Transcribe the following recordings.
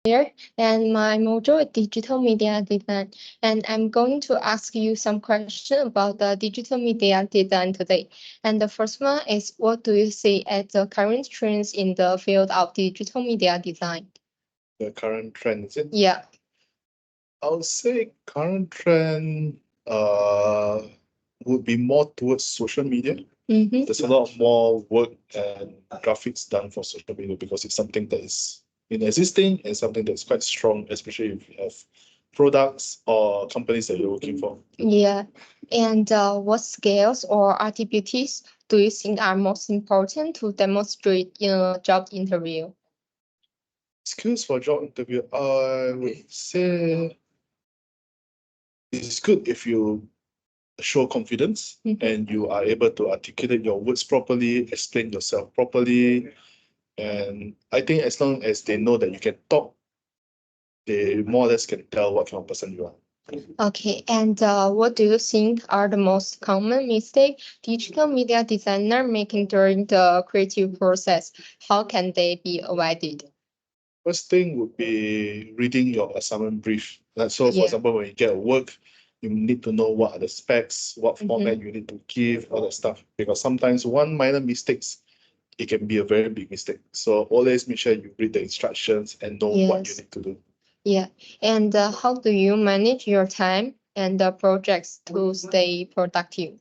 here, and my module is digital media design. And I'm going to ask you some questions about the digital media design today. And the first one is, what do you see as the current trends in the field of digital media design? The current trend, is it? Yeah. I would say current trend would be more towards social media. Mm-hmm. There's a lot more work and graphics done for social media because it's something that is in existing and something that's quite strong, especially if you have products or companies that you're working for. Yeah. And what skills or activities do you think are most important to demonstrate in a job interview? Skills for job interview, I would say it's good if you show confidence and you are able to articulate your words properly, explain yourself properly. And I think as long as they know that you can talk, they more or less can tell what kind of person you are. Okay, and what do you think are the most common mistake digital media designer making during the creative process? How can they be avoided? First thing would be reading your assignment brief. Like, so, for example, when you get a work, you need to know what are the specs, what format you need to give, all that stuff. Because sometimes one minor mistakes, it can be a very big mistake. So always make sure you read the instructions and know what you Yes. need to do. Yeah, and how do you manage your time and the projects to stay productive?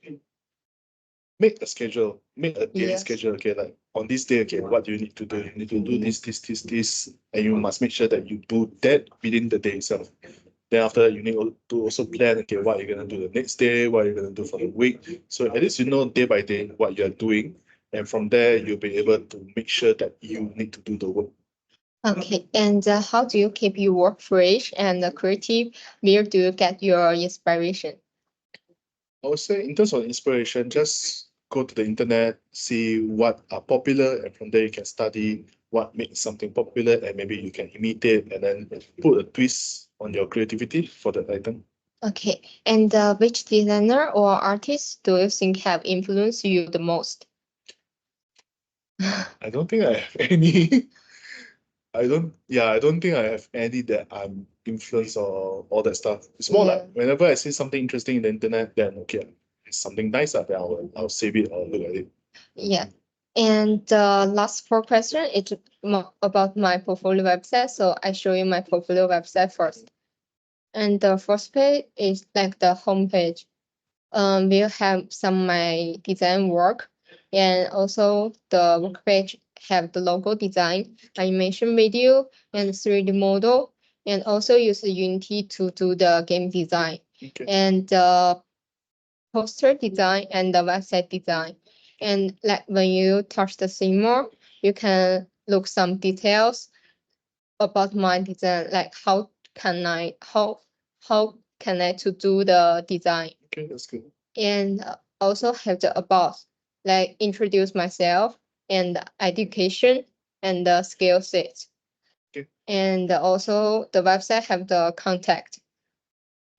Make a schedule, make a daily Yes. schedule. Okay, like on this day, okay, what do you need to do? You need to do this, and you must make sure that you do that within the day itself. Then after that, you need to also plan, okay, what you're gonna do the next day, what you're gonna do for the week. So at least you know day by day what you're doing, and from there you'll be able to make sure that you need to do the work. Okay, and how do you keep your work fresh and creative? Where do you get your inspiration? I would say in terms of inspiration, just go to the internet, see what are popular, and from there you can study what makes something popular, and maybe you can imitate and then put a twist on your creativity for that item. Okay, and which designer or artist do you think have influenced you the most? I don't think I have any. I don't think I have any that I'm influenced or all that stuff. It's more like whenever I see something interesting in the internet, then okay, it's something nice, then I'll save it or look at it. Yeah. And the last four question is about my portfolio website. So I show you my portfolio website first. And the first page is like the homepage. We'll have some my design work, and also the work page have the logo design, animation video, and 3D model, and also use Unity to do the game design. Okay. And the poster design and the website design. And like when you touch the Seymour, you can look some details about my design, like how can I to do the design. Okay, that's good. And also have the about, like introduce myself and education and the skill set. Okay. And also the website have the contact.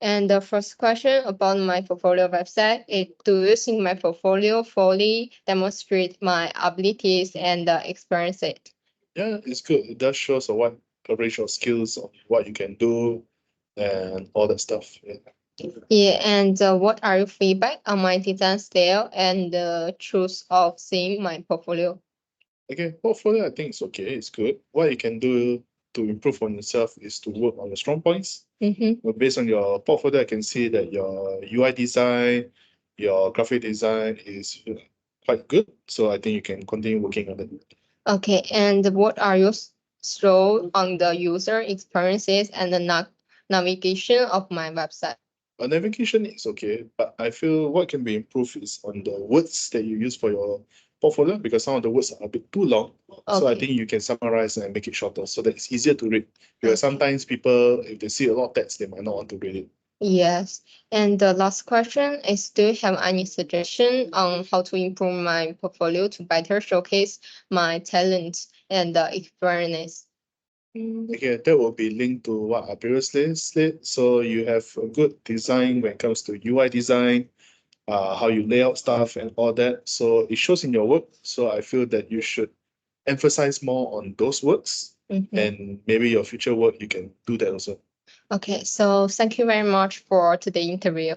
And the first question about my portfolio website is, do you think my portfolio fully demonstrate my abilities and experiences? Yeah, it's good. It does show so what a range of skills of what you can do and all that stuff. Yeah. Yeah, and what are your feedback on my design style and the choice of seeing my portfolio? Okay, portfolio I think it's okay, it's good. What you can do to improve on yourself is to work on your strong points. But based on your portfolio, I can see that your UI design, your graphic design is quite good. So I think you can continue working on it. Okay, and what are your slow on the user experiences and the navigation of my website? Navigation is okay, but I feel what can be improved is on the words that you use for your portfolio because some of the words are a bit too long. So I think you can summarize and make it shorter so that it's easier to read. Because sometimes people, if they see a lot of text, they might not want to read it. Yes. And the last question is, do you have any suggestion on how to improve my portfolio to better showcase my talents and experience? Okay, that will be linked to what I previously said. So you have a good design when it comes to UI design, how you lay out stuff and all that. So it shows in your work. So I feel that you should emphasize more on those works and maybe your future work, you can do that also. Okay, so thank you very much for today's interview.